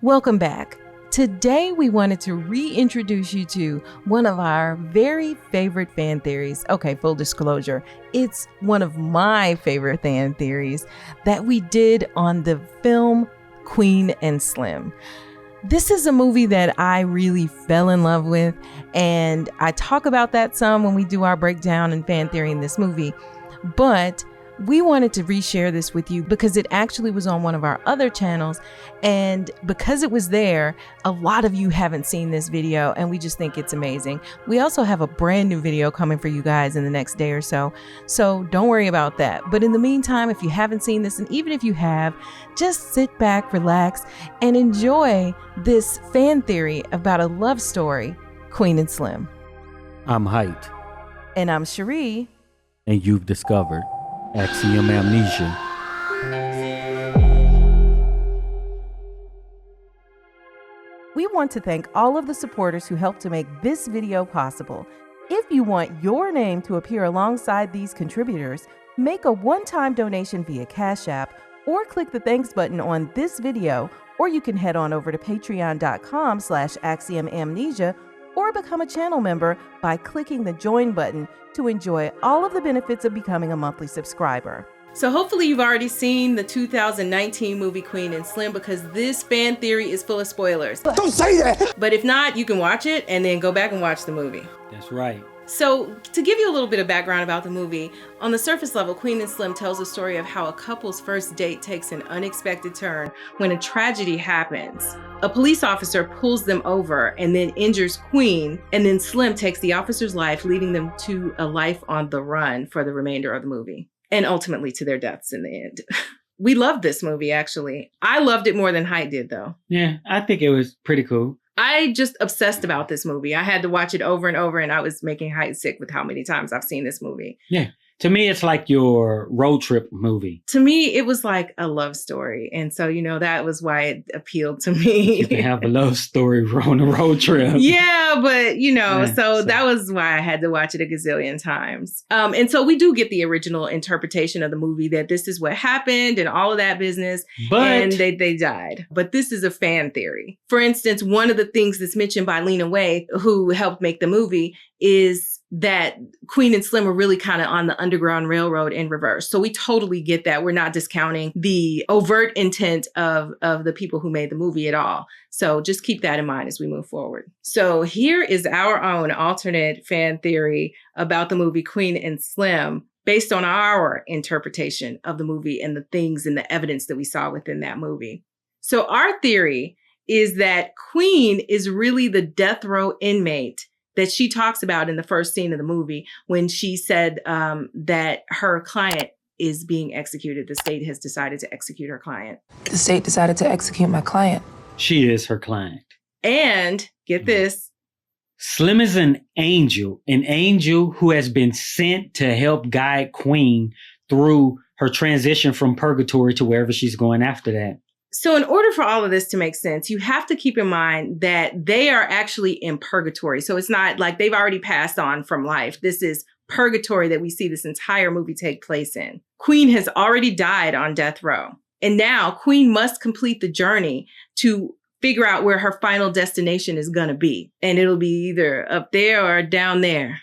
Welcome back. Today we wanted to reintroduce you to one of our very favorite fan theories. Okay, full disclosure, it's one of my favorite fan theories that we did on the film Queen and Slim. This is a movie that I really fell in love with, and I talk about that some when we do our breakdown and fan theory in this movie, but we wanted to reshare this with you because it actually was on one of our other channels, and because it was there, a lot of you haven't seen this video, and we just think it's amazing. We also have a brand new video coming for you guys in the next day or so don't worry about that. But in the meantime, if you haven't seen this, and even if you have, just sit back, relax, and enjoy this fan theory about a love story, Queen and Slim. I'm Heit. And I'm Cheri. And you've discovered Axiom Amnesia. We want to thank all of the supporters who helped to make this video possible. If you want your name to appear alongside these contributors, make a one-time donation via Cash App or click the thanks button on this video, or you can head on over to patreon.com/axiomamnesia or become a channel member by clicking the join button to enjoy all of the benefits of becoming a monthly subscriber. So hopefully you've already seen the 2019 movie Queen and Slim, because this fan theory is full of spoilers. Don't say that! But if not, you can watch it and then go back and watch the movie. That's right. So to give you a little bit of background about the movie, on the surface level, Queen and Slim tells a story of how a couple's first date takes an unexpected turn when a tragedy happens. A police officer pulls them over and then injures Queen, and then Slim takes the officer's life, leading them to a life on the run for the remainder of the movie, and ultimately to their deaths in the end. We loved this movie, actually. I loved it more than Heit did, though. Yeah, I think it was pretty cool. I just obsessed about this movie. I had to watch it over and over, and I was making Heit sick with how many times I've seen this movie. Yeah. To me, it's like your road trip movie. To me, it was like a love story. And so, that was why it appealed to me. You can have a love story on a road trip. Yeah, but, so that was why I had to watch it a gazillion times. And so we do get the original interpretation of the movie that this is what happened and all of that business. And they died. But this is a fan theory. For instance, one of the things that's mentioned by Lena Waithe, who helped make the movie, is that Queen and Slim were really kind of on the Underground Railroad in reverse. So we totally get that. We're not discounting the overt intent of the people who made the movie at all. So just keep that in mind as we move forward. So here is our own alternate fan theory about the movie Queen and Slim, based on our interpretation of the movie and the things and the evidence that we saw within that movie. So our theory is that Queen is really the death row inmate that she talks about in the first scene of the movie when she said that her client is being executed. The state has decided to execute her client. The state decided to execute my client. She is her client. And get this. Slim is an angel who has been sent to help guide Queen through her transition from purgatory to wherever she's going after that. So in order for all of this to make sense, you have to keep in mind that they are actually in purgatory. So it's not like they've already passed on from life. This is purgatory that we see this entire movie take place in. Queen has already died on death row. And now Queen must complete the journey to figure out where her final destination is going to be. And it'll be either up there or down there.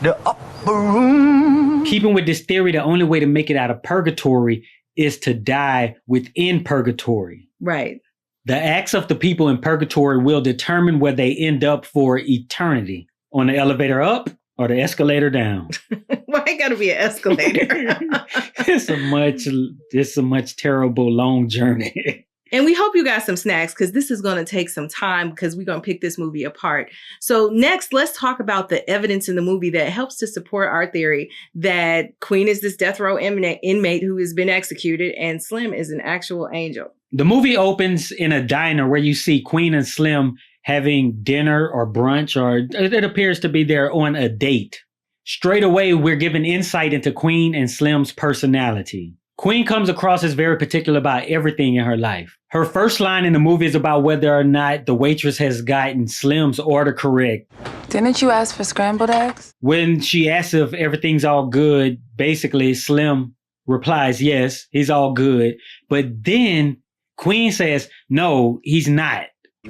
The upper room. Keeping with this theory, the only way to make it out of purgatory is to die within purgatory. Right. The acts of the people in purgatory will determine where they end up for eternity. On the elevator up or the escalator down. Why it gotta be an escalator? It's a much terrible long journey. And we hope you got some snacks, because this is going to take some time, because we're going to pick this movie apart. So next, let's talk about the evidence in the movie that helps to support our theory that Queen is this death row inmate who has been executed, and Slim is an actual angel. The movie opens in a diner where you see Queen and Slim having dinner or brunch, or it appears to be they're on a date. Straight away, we're given insight into Queen and Slim's personality. Queen comes across as very particular about everything in her life. Her first line in the movie is about whether or not the waitress has gotten Slim's order correct. Didn't you ask for scrambled eggs? When she asks if everything's all good, basically Slim replies, yes, he's all good. But then Queen says, no, he's not.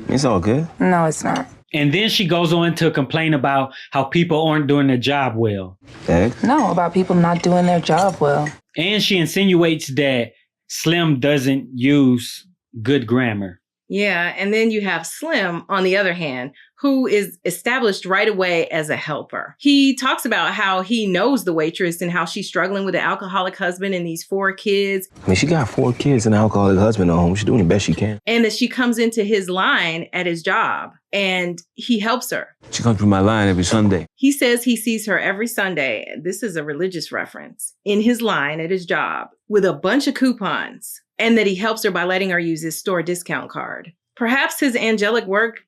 It's all good. No, it's not. And then she goes on to complain about how people aren't doing their job well. No, about people not doing their job well. And she insinuates that Slim doesn't use good grammar. Yeah, and then you have Slim, on the other hand, who is established right away as a helper. He talks about how he knows the waitress and how she's struggling with an alcoholic husband and these 4 kids. I mean, she got 4 kids and an alcoholic husband at home. She's doing the best she can. And that she comes into his line at his job and he helps her. She comes through my line every Sunday. He says he sees her every Sunday. This is a religious reference. In his line at his job with a bunch of coupons, and that he helps her by letting her use his store discount card. Perhaps his angelic work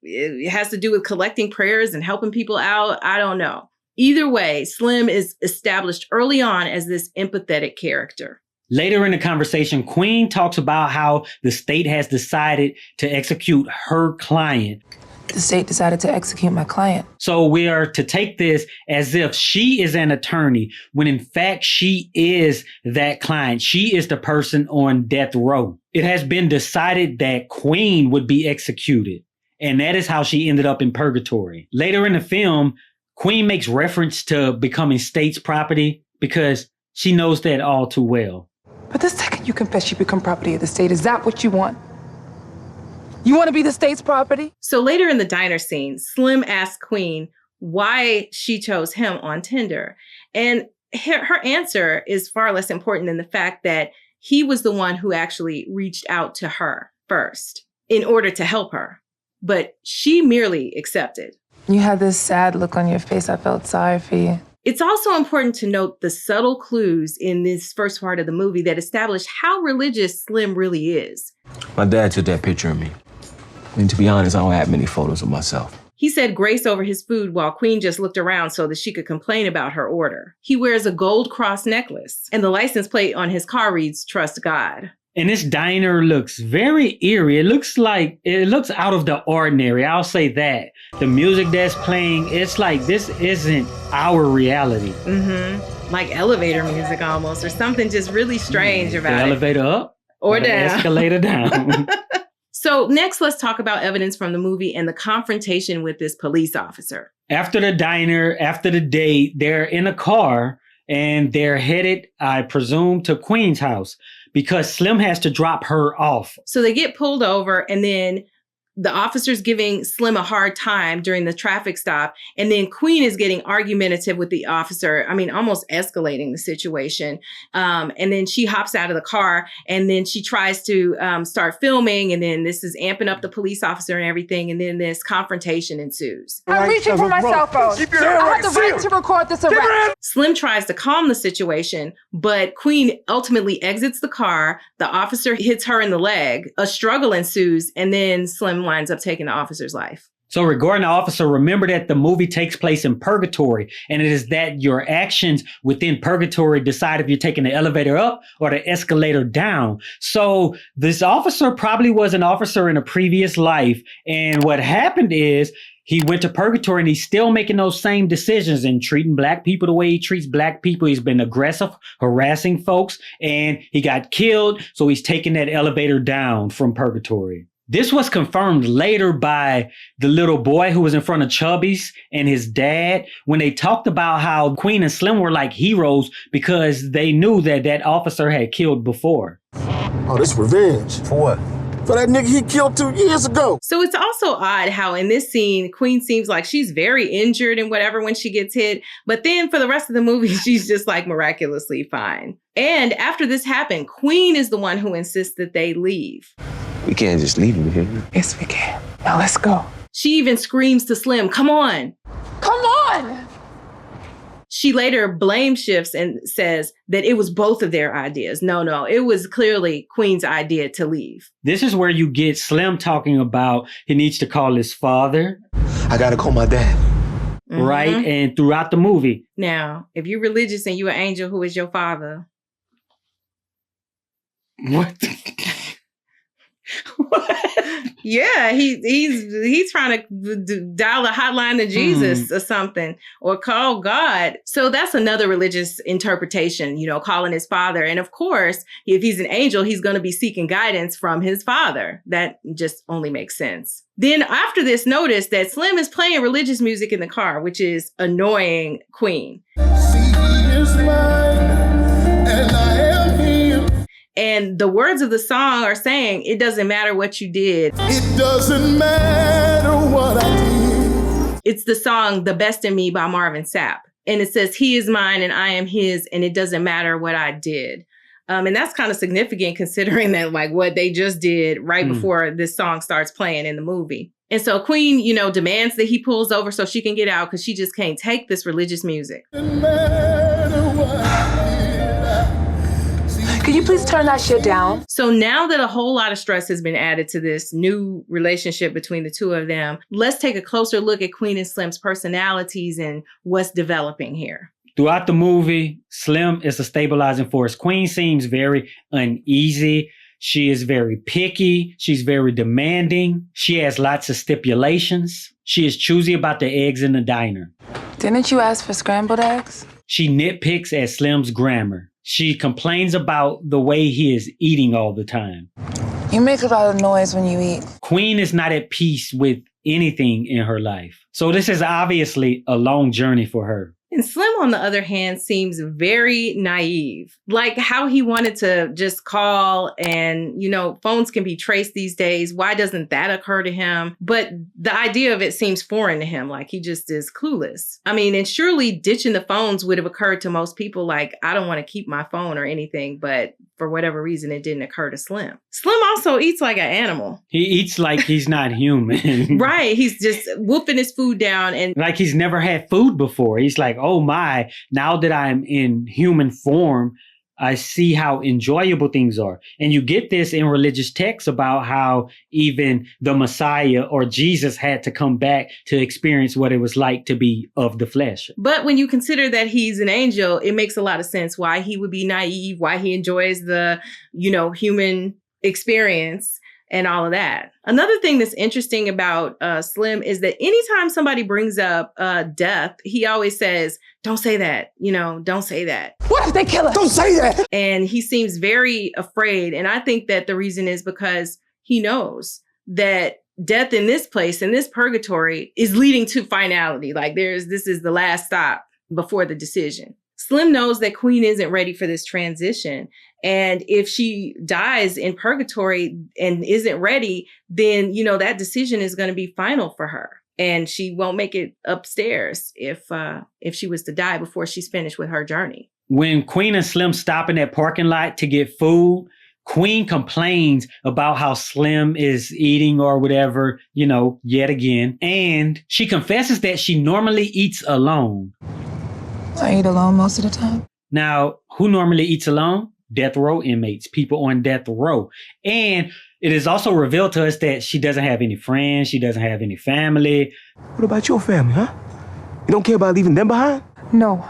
has to do with collecting prayers and helping people out. I don't know. Either way, Slim is established early on as this empathetic character. Later in the conversation, Queen talks about how the state has decided to execute her client. The state decided to execute my client. So we are to take this as if she is an attorney, when in fact she is that client. She is the person on death row. It has been decided that Queen would be executed, and that is how she ended up in purgatory. Later in the film, Queen makes reference to becoming state's property because she knows that all too well. But the second you confess you become property of the state, is that what you want? You want to be the state's property? So later in the diner scene, Slim asks Queen why she chose him on Tinder. And her answer is far less important than the fact that he was the one who actually reached out to her first in order to help her. But she merely accepted. You had this sad look on your face. I felt sorry for you. It's also important to note the subtle clues in this first part of the movie that establish how religious Slim really is. My dad took that picture of me. And to be honest, I don't have many photos of myself. He said grace over his food while Queen just looked around so that she could complain about her order. He wears a gold cross necklace, and the license plate on his car reads, "Trust God." And this diner looks very eerie. It looks out of the ordinary. I'll say that. The music that's playing, it's like this isn't our reality. Mm-hmm. Like elevator music almost, or something just really strange about it. The elevator up or down. The escalator down. So next, let's talk about evidence from the movie and the confrontation with this police officer. After the diner, after the date, they're in a car and they're headed, I presume, to Queen's house because Slim has to drop her off. So they get pulled over, and then the officer's giving Slim a hard time during the traffic stop. And then Queen is getting argumentative with the officer. I mean, almost escalating the situation. And then she hops out of the car, and then she tries to start filming. And then this is amping up the police officer and everything. And then this confrontation ensues. I'm reaching for my cell phone. I have the right to record this arrest. Slim tries to calm the situation, but Queen ultimately exits the car. The officer hits her in the leg. A struggle ensues, and then Slim winds up taking the officer's life. So regarding the officer, remember that the movie takes place in purgatory, and it is that your actions within purgatory decide if you're taking the elevator up or the escalator down. So this officer probably was an officer in a previous life, and what happened is he went to purgatory and he's still making those same decisions and treating black people the way he treats black people. He's been aggressive, harassing folks, and he got killed. So he's taking that elevator down from purgatory. This was confirmed later by the little boy who was in front of Chubby's and his dad when they talked about how Queen and Slim were like heroes because they knew that that officer had killed before. Oh, this revenge. For what? For that nigga he killed 2 years ago. So it's also odd how in this scene, Queen seems like she's very injured and whatever when she gets hit. But then for the rest of the movie, she's just like miraculously fine. And after this happened, Queen is the one who insists that they leave. We can't just leave him here. Yes, we can. Now let's go. She even screams to Slim, "Come on." Come on! She later blame shifts and says that it was both of their ideas. No, it was clearly Queen's idea to leave. This is where you get Slim talking about he needs to call his father. I gotta call my dad. Mm-hmm. Right? And throughout the movie. Now, if you're religious and you're an angel, who is your father? What? What? Yeah, he's trying to dial a hotline to Jesus or something, or call God. So that's another religious interpretation, calling his father. And of course, if he's an angel, he's going to be seeking guidance from his father. That just only makes sense. Then after this, notice that Slim is playing religious music in the car, which is annoying Queen. And the words of the song are saying, it doesn't matter what you did. It doesn't matter what I did. It's the song The Best in Me by Marvin Sapp. And it says, he is mine and I am his, and it doesn't matter what I did. And that's kind of significant considering that what they just did right before this song starts playing in the movie. And so Queen, demands that he pulls over so she can get out because she just can't take this religious music. Can you please turn that shit down? So now that a whole lot of stress has been added to this new relationship between the two of them, let's take a closer look at Queen and Slim's personalities and what's developing here. Throughout the movie, Slim is a stabilizing force. Queen seems very uneasy. She is very picky. She's very demanding. She has lots of stipulations. She is choosy about the eggs in the diner. Didn't you ask for scrambled eggs? She nitpicks at Slim's grammar. She complains about the way he is eating all the time. You make a lot of noise when you eat. Queen is not at peace with anything in her life. So this is obviously a long journey for her. And Slim, on the other hand, seems very naive. Like how he wanted to just call and, phones can be traced these days. Why doesn't that occur to him? But the idea of it seems foreign to him, like he just is clueless. I mean, and surely ditching the phones would have occurred to most people, like, I don't want to keep my phone or anything, but for whatever reason, it didn't occur to Slim. Slim also eats like an animal. He eats like he's not human. Right. He's just wolfing his food down and like he's never had food before. He's like, oh my, now that I'm in human form, I see how enjoyable things are. And you get this in religious texts about how even the Messiah or Jesus had to come back to experience what it was like to be of the flesh. But when you consider that he's an angel, it makes a lot of sense why he would be naive, why he enjoys the, human experience and all of that. Another thing that's interesting about Slim is that anytime somebody brings up death, he always says, don't say that, don't say that. What if they kill us? Don't say that. And he seems very afraid. And I think that the reason is because he knows that death in this place, in this purgatory, is leading to finality. Like this is the last stop before the decision. Slim knows that Queen isn't ready for this transition. And if she dies in purgatory and isn't ready, then, that decision is going to be final for her. And she won't make it upstairs if she was to die before she's finished with her journey. When Queen and Slim stop in that parking lot to get food, Queen complains about how Slim is eating or whatever, yet again. And she confesses that she normally eats alone. I eat alone most of the time. Now, who normally eats alone? Death row inmates, people on death row. And it is also revealed to us that she doesn't have any friends. She doesn't have any family. What about your family, huh? You don't care about leaving them behind? No,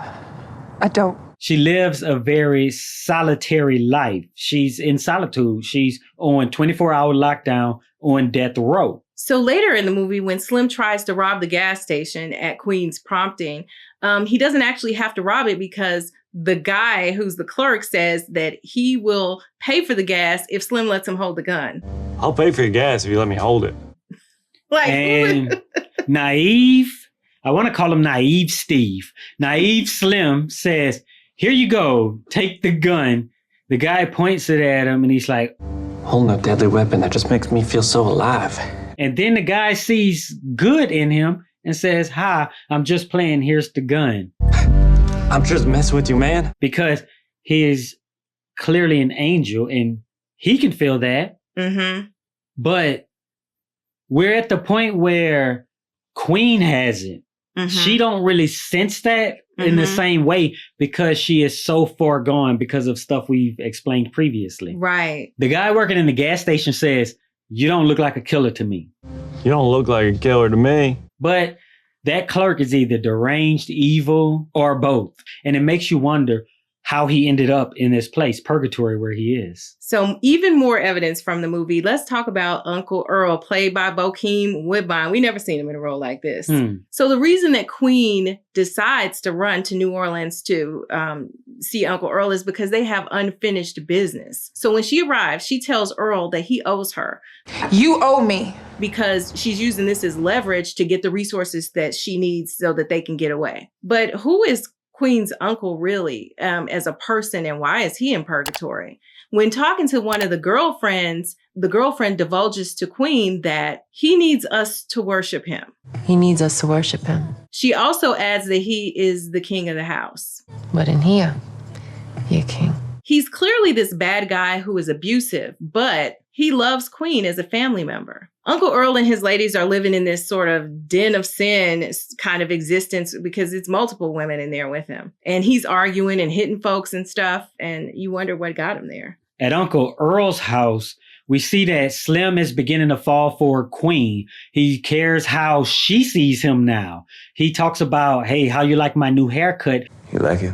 I don't. She lives a very solitary life. She's in solitude. She's on 24-hour lockdown on death row. So later in the movie, when Slim tries to rob the gas station at Queen's prompting, he doesn't actually have to rob it because the guy who's the clerk says that he will pay for the gas if Slim lets him hold the gun. I'll pay for your gas if you let me hold it. And naive, I want to call him Naive Steve. Naive Slim says, here you go, take the gun. The guy points it at him and he's like, holding a deadly weapon that just makes me feel so alive. And then the guy sees good in him and says, hi, I'm just playing, here's the gun. I'm just messing with you, man. Because he is clearly an angel and he can feel that. Mm-hmm. But we're at the point where Queen hasn't. Mm-hmm. She don't really sense that in the same way because she is so far gone because of stuff we've explained previously. Right. The guy working in the gas station says, you don't look like a killer to me. You don't look like a killer to me. But that clerk is either deranged, evil, or both. And it makes you wonder, how he ended up in this place, purgatory, where he is. So even more evidence from the movie. Let's talk about Uncle Earl, played by Bokeem Woodbine. We never seen him in a role like this. So the reason that Queen decides to run to New Orleans to see Uncle Earl is because they have unfinished business. So when she arrives, she tells Earl that he owes her. You owe me. Because she's using this as leverage to get the resources that she needs so that they can get away. But who is Queen's uncle really as a person, and why is he in purgatory? When talking to one of the girlfriends, the girlfriend divulges to Queen that he needs us to worship him. He needs us to worship him. She also adds that he is the king of the house. But in here, you're king. He's clearly this bad guy who is abusive, but he loves Queen as a family member. Uncle Earl and his ladies are living in this sort of den of sin kind of existence because it's multiple women in there with him. And he's arguing and hitting folks and stuff. And you wonder what got him there. At Uncle Earl's house, we see that Slim is beginning to fall for Queen. He cares how she sees him now. He talks about, hey, how you like my new haircut? You like it?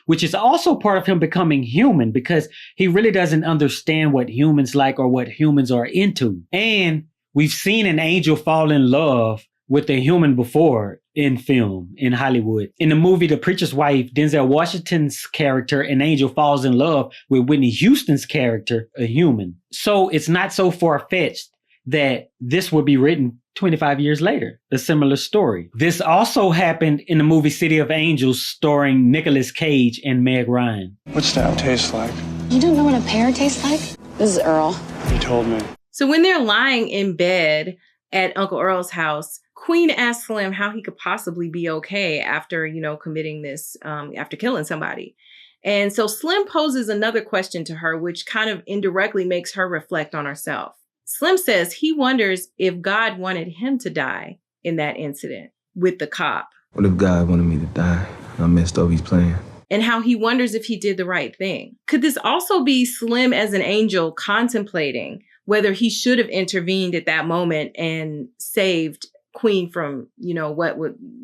Which is also part of him becoming human because he really doesn't understand what humans like or what humans are into. And we've seen an angel fall in love with a human before in film, in Hollywood. In the movie The Preacher's Wife, Denzel Washington's character, an angel, falls in love with Whitney Houston's character, a human. So it's not so far-fetched that this would be written 25 years later, a similar story. This also happened in the movie City of Angels, starring Nicolas Cage and Meg Ryan. What's that taste like? You don't know what a pear tastes like? This is Earl. You told me. So when they're lying in bed at Uncle Earl's house, Queen asks Slim how he could possibly be okay after, committing this, after killing somebody. And so Slim poses another question to her, which kind of indirectly makes her reflect on herself. Slim says he wonders if God wanted him to die in that incident with the cop. What if God wanted me to die? I messed up his plan. And how he wonders if he did the right thing. Could this also be Slim as an angel contemplating whether he should have intervened at that moment and saved Queen from,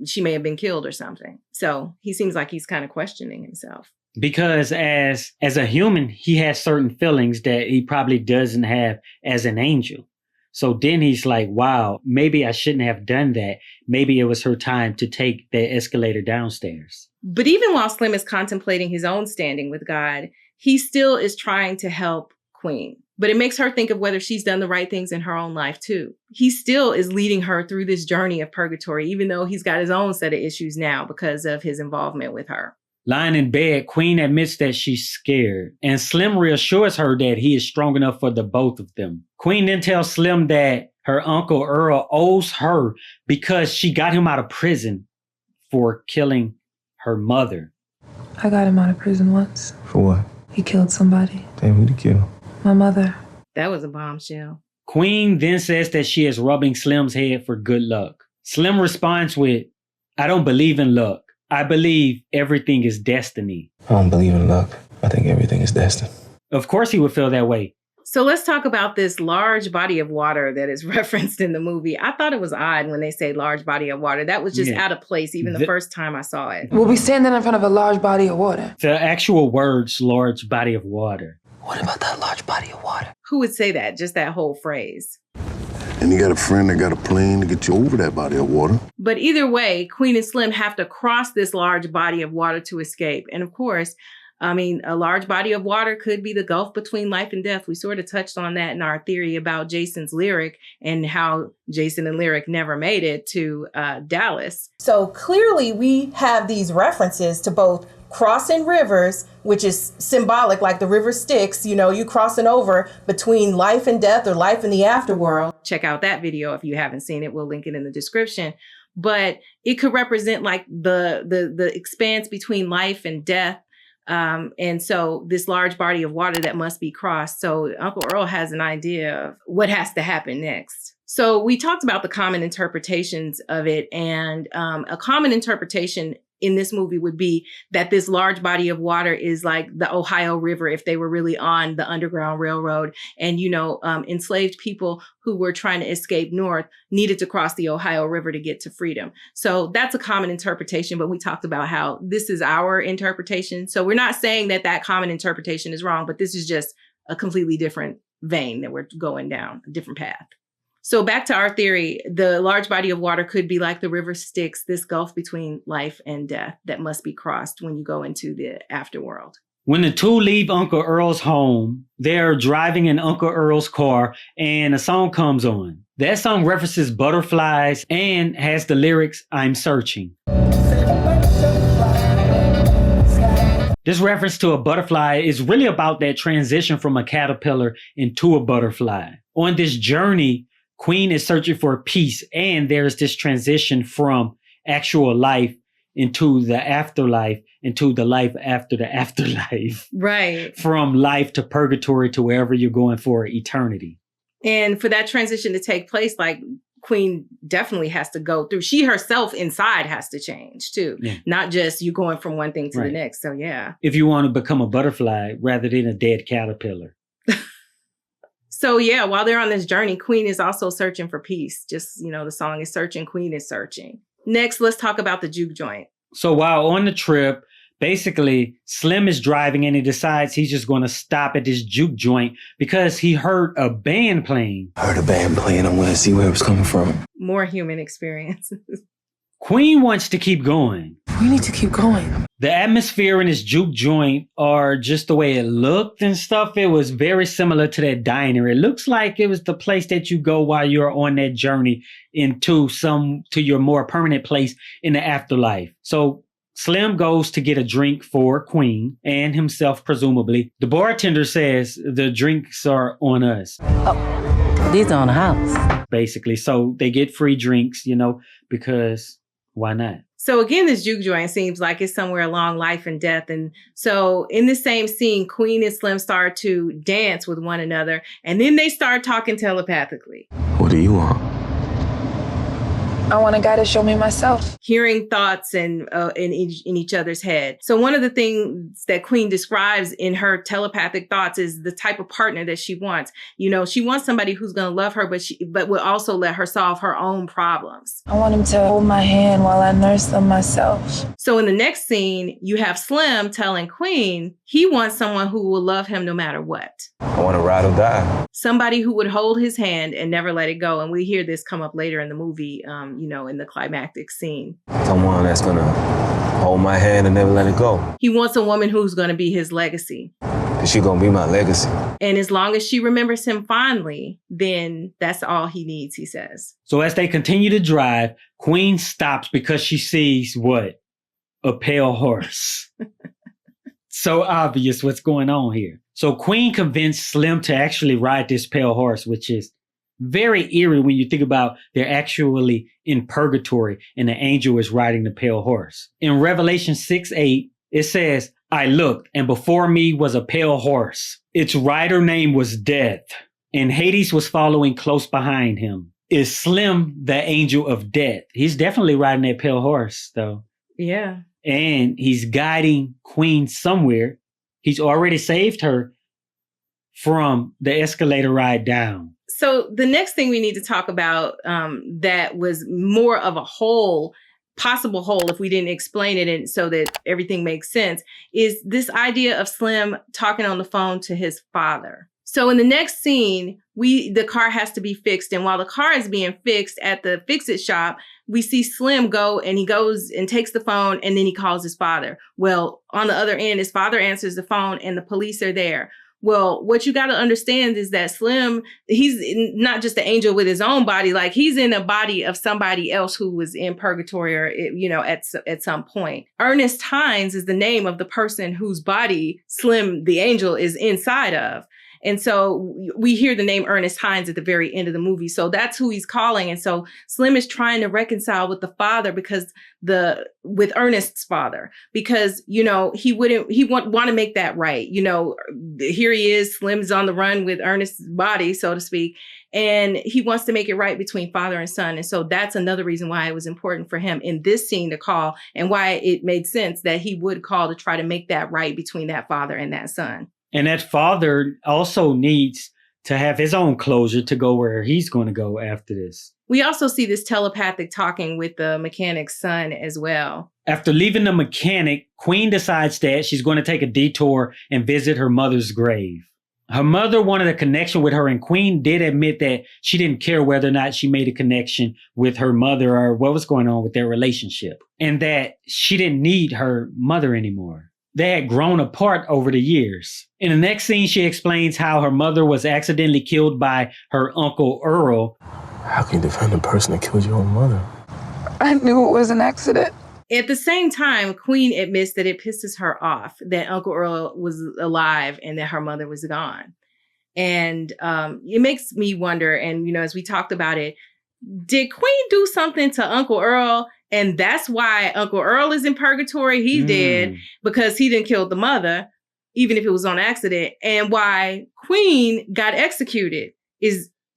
she may have been killed or something. So he seems like he's kind of questioning himself. Because as a human, he has certain feelings that he probably doesn't have as an angel. So then he's like, wow, maybe I shouldn't have done that. Maybe it was her time to take the escalator downstairs. But even while Slim is contemplating his own standing with God, he still is trying to help Queen. But it makes her think of whether she's done the right things in her own life, too. He still is leading her through this journey of purgatory, even though he's got his own set of issues now because of his involvement with her. Lying in bed, Queen admits that she's scared, and Slim reassures her that he is strong enough for the both of them. Queen then tells Slim that her Uncle Earl owes her because she got him out of prison for killing her mother. I got him out of prison once. For what? He killed somebody. Damn, who'd he kill? My mother. That was a bombshell. Queen then says that she is rubbing Slim's head for good luck. Slim responds with, I don't believe in luck. I believe everything is destiny. I don't believe in luck. I think everything is destined. Of course he would feel that way. So let's talk about this large body of water that is referenced in the movie. I thought it was odd when they say large body of water. That was just out of place even the first time I saw it. We'll be standing in front of a large body of water. The actual words, large body of water. What about that large body of water? Who would say that? Just that whole phrase. And you got a friend that got a plane to get you over that body of water. But either way, Queen and Slim have to cross this large body of water to escape. And of course, a large body of water could be the gulf between life and death. We sort of touched on that in our theory about Jason's Lyric and how Jason and Lyric never made it to Dallas. So clearly we have these references to both crossing rivers, which is symbolic, like the river Styx, you crossing over between life and death or life in the afterworld. Check out that video if you haven't seen it. We'll link it in the description. But it could represent like the expanse between life and death. And so this large body of water that must be crossed. So Uncle Earl has an idea of what has to happen next. So we talked about the common interpretations of it, and a common interpretation in this movie would be that this large body of water is like the Ohio River if they were really on the Underground Railroad. And, enslaved people who were trying to escape north needed to cross the Ohio River to get to freedom. So that's a common interpretation, but we talked about how this is our interpretation. So we're not saying that common interpretation is wrong, but this is just a completely different vein that we're going down, a different path. So back to our theory, the large body of water could be like the river Styx, this gulf between life and death that must be crossed when you go into the afterworld. When the two leave Uncle Earl's home, they're driving in Uncle Earl's car and a song comes on. That song references butterflies and has the lyrics, "I'm searching." This reference to a butterfly is really about that transition from a caterpillar into a butterfly. On this journey, Queen is searching for peace, and there's this transition from actual life into the afterlife, into the life after the afterlife. Right. From life to purgatory to wherever you're going for eternity. And for that transition to take place, like Queen definitely has to go through. She herself inside has to change too. Yeah. Not just you going from one thing to the next. So yeah. If you want to become a butterfly rather than a dead caterpillar. So yeah, while they're on this journey, Queen is also searching for peace. Just, the song is searching, Queen is searching. Next, let's talk about the juke joint. So while on the trip, basically Slim is driving and he decides he's just going to stop at this juke joint because he heard a band playing. I heard a band playing. I want to see where it was coming from. More human experiences. Queen wants to keep going. We need to keep going. The atmosphere in this juke joint are just the way it looked and stuff. It was very similar to that diner. It looks like it was the place that you go while you're on that journey to your more permanent place in the afterlife. So Slim goes to get a drink for Queen and himself, presumably. The bartender says the drinks are on us. Oh, these are on the house. Basically. So they get free drinks, because why not? So again, this juke joint seems like it's somewhere along life and death. And so in the same scene, Queen and Slim start to dance with one another. And then they start talking telepathically. What do you want? I want a guy to show me myself. Hearing thoughts in each other's head. So one of the things that Queen describes in her telepathic thoughts is the type of partner that she wants. She wants somebody who's going to love her, but will also let her solve her own problems. I want him to hold my hand while I nurse them myself. So in the next scene, you have Slim telling Queen he wants someone who will love him no matter what. I want to ride or die. Somebody who would hold his hand and never let it go. And we hear this come up later in the movie, in the climactic scene. Someone that's going to hold my hand and never let it go. He wants a woman who's going to be his legacy. She going to be my legacy. And as long as she remembers him fondly, then that's all he needs, he says. So as they continue to drive, Queen stops because she sees what? A pale horse. So obvious what's going on here. So Queen convinced Slim to actually ride this pale horse, which is very eerie when you think about they're actually in purgatory and the angel is riding the pale horse. In Revelation 6:8, it says, "I looked, and before me was a pale horse. Its rider name was Death, and Hades was following close behind him." Is Slim the angel of death? He's definitely riding that pale horse, though. Yeah. And he's guiding Queen somewhere. He's already saved her from the escalator ride down. So the next thing we need to talk about that was more of a possible whole, if we didn't explain it and so that everything makes sense, is this idea of Slim talking on the phone to his father. So in the next scene, the car has to be fixed. And while the car is being fixed at the fix-it shop, we see Slim go and he goes and takes the phone and then he calls his father. Well, on the other end, his father answers the phone and the police are there. Well, what you got to understand is that Slim, he's not just an angel with his own body, like he's in a body of somebody else who was in purgatory or, at some point. Ernest Hines is the name of the person whose body Slim, the angel, is inside of. And so we hear the name Ernest Hines at the very end of the movie. So that's who he's calling. And so Slim is trying to reconcile with the father with Ernest's father, because, he want to make that right. Here he is, Slim's on the run with Ernest's body, so to speak. And he wants to make it right between father and son. And so that's another reason why it was important for him in this scene to call, and why it made sense that he would call to try to make that right between that father and that son. And that father also needs to have his own closure to go where he's going to go after this. We also see this telepathic talking with the mechanic's son as well. After leaving the mechanic, Queen decides that she's going to take a detour and visit her mother's grave. Her mother wanted a connection with her, and Queen did admit that she didn't care whether or not she made a connection with her mother or what was going on with their relationship, and that she didn't need her mother anymore. They had grown apart over the years. In the next scene, she explains how her mother was accidentally killed by her Uncle Earl. How can you defend a person that killed your own mother? I knew it was an accident. At the same time, Queen admits that it pisses her off that Uncle Earl was alive and that her mother was gone. And it makes me wonder, and, as we talked about it, did Queen do something to Uncle Earl? And that's why Uncle Earl is in purgatory. He did, because he didn't kill the mother, even if it was on accident. And why Queen got executed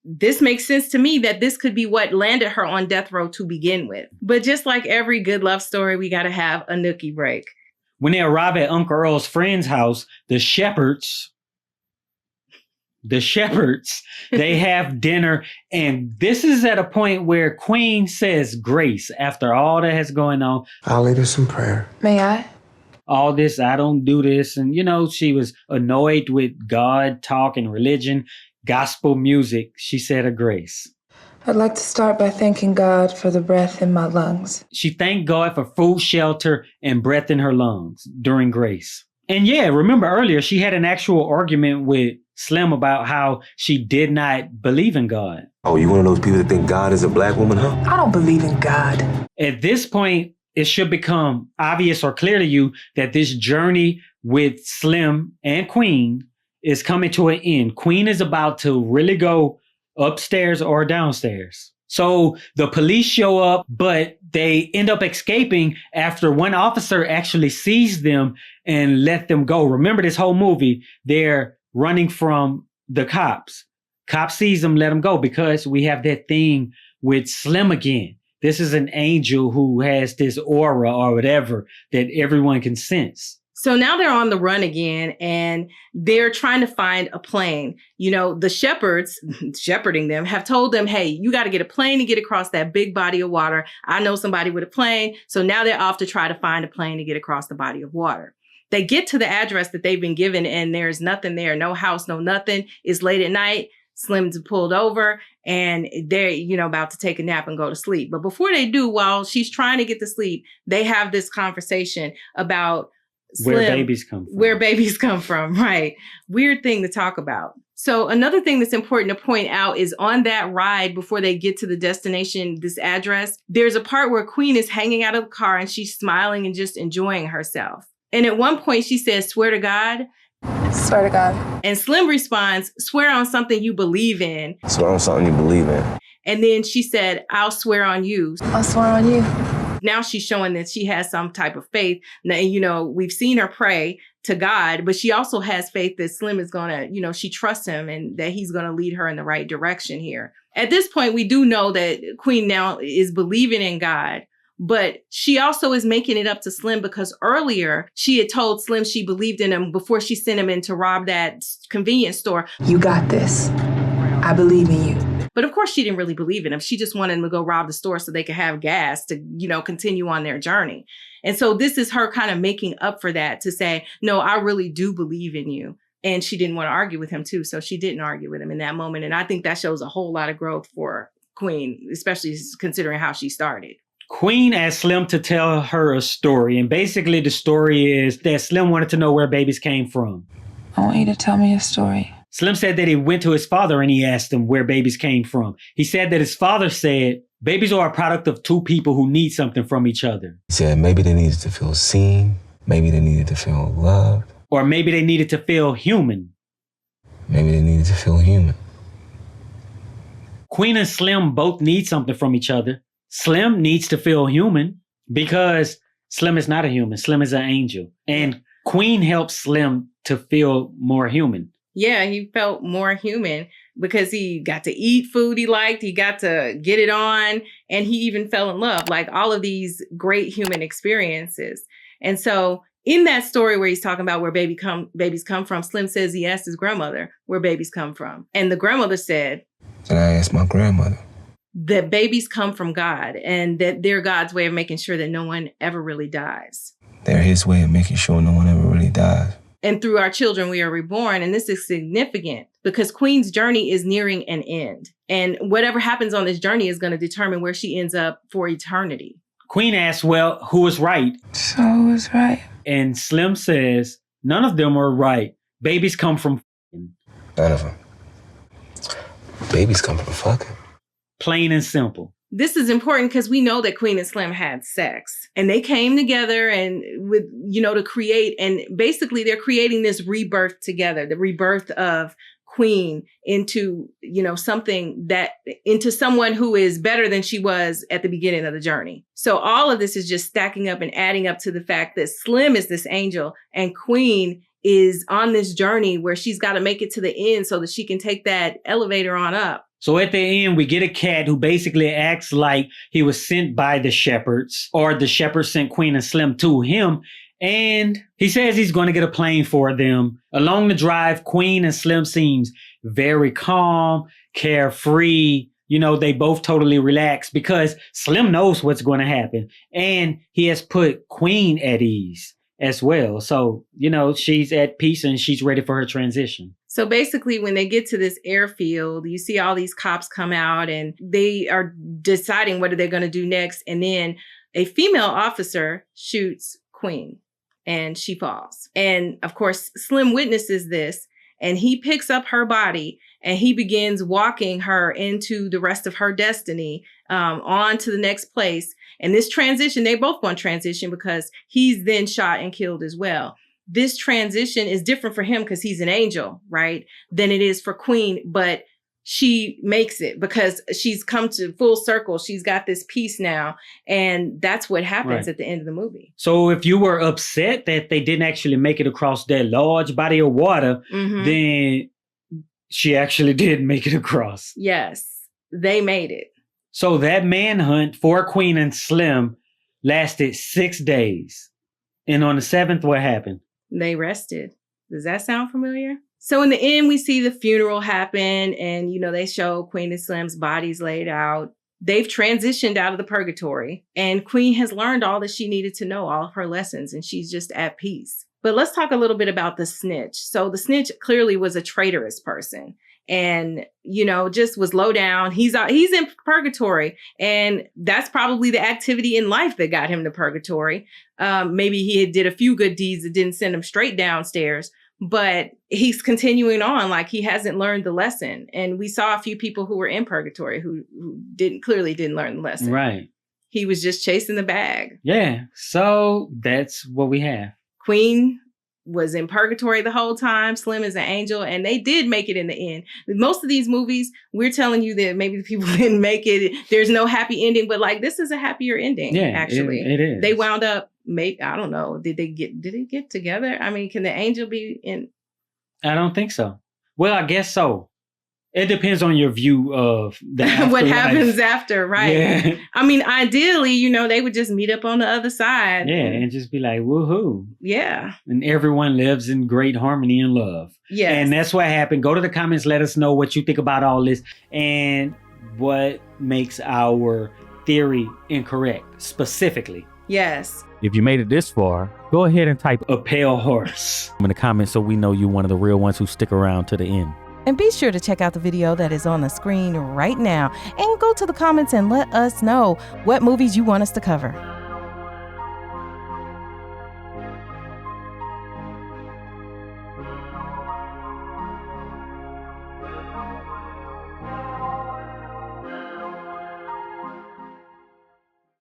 this makes sense to me, that this could be what landed her on death row to begin with. But just like every good love story, we got to have a nookie break. When they arrive at Uncle Earl's friend's house, the Shepherds, they have dinner. And this is at a point where Queen says grace after all that has going on. I'll lead us in prayer. May I? All this, I don't do this. And, she was annoyed with God, talk, and religion. Gospel music, she said a grace. I'd like to start by thanking God for the breath in my lungs. She thanked God for food, shelter, and breath in her lungs during grace. And remember earlier, she had an actual argument with Slim about how she did not believe in God. Oh, you one of those people that think God is a black woman, huh? I don't believe in God. At this point, it should become obvious or clear to you that this journey with Slim and Queen is coming to an end. Queen is about to really go upstairs or downstairs. So the police show up, but they end up escaping after one officer actually sees them and let them go. Remember this whole movie, they're running from the cops. Cop sees them, let them go, because we have that thing with Slim again. This is an angel who has this aura or whatever that everyone can sense. So now they're on the run again, and they're trying to find a plane. The shepherds, shepherding them, have told them, hey, you got to get a plane to get across that big body of water. I know somebody with a plane. So now they're off to try to find a plane to get across the body of water. They get to the address that they've been given, and there's nothing there. No house, no nothing. It's late at night. Slim's pulled over, and they're, about to take a nap and go to sleep. But before they do, while she's trying to get to sleep, they have this conversation about Slim, where babies come from, right? Weird thing to talk about. So another thing that's important to point out is on that ride before they get to the destination, this address, there's a part where Queen is hanging out of the car and she's smiling and just enjoying herself. And at one point she says, "Swear to God." Swear to God. And Slim responds, "Swear on something you believe in." Swear on something you believe in. And then she said, "I'll swear on you." I'll swear on you. Now she's showing that she has some type of faith. Now, we've seen her pray to God, but she also has faith that Slim is going to, she trusts him and that he's going to lead her in the right direction here. At this point, we do know that Queen now is believing in God, but she also is making it up to Slim because earlier she had told Slim she believed in him before she sent him in to rob that convenience store. You got this. I believe in you. But of course, she didn't really believe in him. She just wanted him to go rob the store so they could have gas to, continue on their journey. And so this is her kind of making up for that to say, no, I really do believe in you. And she didn't want to argue with him, too. So she didn't argue with him in that moment. And I think that shows a whole lot of growth for Queen, especially considering how she started. Queen asked Slim to tell her a story. And basically the story is that Slim wanted to know where babies came from. I want you to tell me a story. Slim said that he went to his father and he asked him where babies came from. He said that his father said babies are a product of two people who need something from each other. He said maybe they needed to feel seen, maybe they needed to feel loved. Or maybe they needed to feel human. Maybe they needed to feel human. Queen and Slim both need something from each other. Slim needs to feel human because Slim is not a human. Slim is an angel. And Queen helps Slim to feel more human. Yeah, he felt more human because he got to eat food he liked. He got to get it on, and he even fell in love. Like all of these great human experiences. And so in that story where he's talking about where babies come from, Slim says he asked his grandmother where babies come from. And the grandmother said, And I asked my grandmother. That babies come from God and that they're God's way of making sure that no one ever really dies. They're his way of making sure no one ever really dies. And through our children, we are reborn. And this is significant because Queen's journey is nearing an end. And whatever happens on this journey is going to determine where she ends up for eternity. Queen asks, well, who was right? So who was right? And Slim says, none of them are right. Babies come from None of them. Babies come from fucking. Plain and simple. This is important because we know that Queen and Slim had sex and they came together and with, to create, and basically they're creating this rebirth together, the rebirth of Queen into, into someone who is better than she was at the beginning of the journey. So all of this is just stacking up and adding up to the fact that Slim is this angel and Queen is on this journey where she's got to make it to the end so that she can take that elevator on up. So at the end, we get a cat who basically acts like he was sent by the shepherds, or the shepherds sent Queen and Slim to him. And he says he's going to get a plane for them. Along the drive, Queen and Slim seems very calm, carefree. They both totally relax because Slim knows what's going to happen. And he has put Queen at ease as well. So, she's at peace and she's ready for her transition. So basically, when they get to this airfield, you see all these cops come out and they are deciding what are they going to do next. And then a female officer shoots Queen and she falls. And of course, Slim witnesses this and he picks up her body and he begins walking her into the rest of her destiny, on to the next place. And this transition, they both want transition because he's then shot and killed as well. This transition is different for him because he's an angel, right? Than it is for Queen, but she makes it because she's come to full circle. She's got this peace now. And that's what happens at the end of the movie. So if you were upset that they didn't actually make it across that large body of water, then she actually did make it across. Yes, they made it. So that manhunt for Queen and Slim lasted 6 days. And on the 7th, what happened? They rested. Does that sound familiar? So in the end, we see the funeral happen and, they show Queen and Slim's bodies laid out. They've transitioned out of the purgatory and Queen has learned all that she needed to know, all of her lessons, and she's just at peace. But let's talk a little bit about the snitch. So the snitch clearly was a traitorous person and, just was low down. He's in purgatory and that's probably the activity in life that got him to purgatory. Maybe he did a few good deeds that didn't send him straight downstairs, but he's continuing on like he hasn't learned the lesson. And we saw a few people who were in purgatory who clearly didn't learn the lesson. Right. He was just chasing the bag. Yeah. So that's what we have. Queen was in purgatory the whole time. Slim is an angel, and they did make it in the end. Most of these movies, we're telling you that maybe the people didn't make it. There's no happy ending, but like this is a happier ending. Yeah, actually, it is. They wound up. I don't know. Did they get together? I mean, can the angel be in? I don't think so. Well, I guess so. It depends on your view of the what happens after, right? Yeah. I mean, ideally, they would just meet up on the other side. Yeah, and just be like, woohoo. Yeah. And everyone lives in great harmony and love. Yeah. And that's what happened. Go to the comments, let us know what you think about all this and what makes our theory incorrect, specifically. Yes. If you made it this far, go ahead and type a pale horse in the comments so we know you're one of the real ones who stick around to the end. And be sure to check out the video that is on the screen right now and go to the comments and let us know what movies you want us to cover.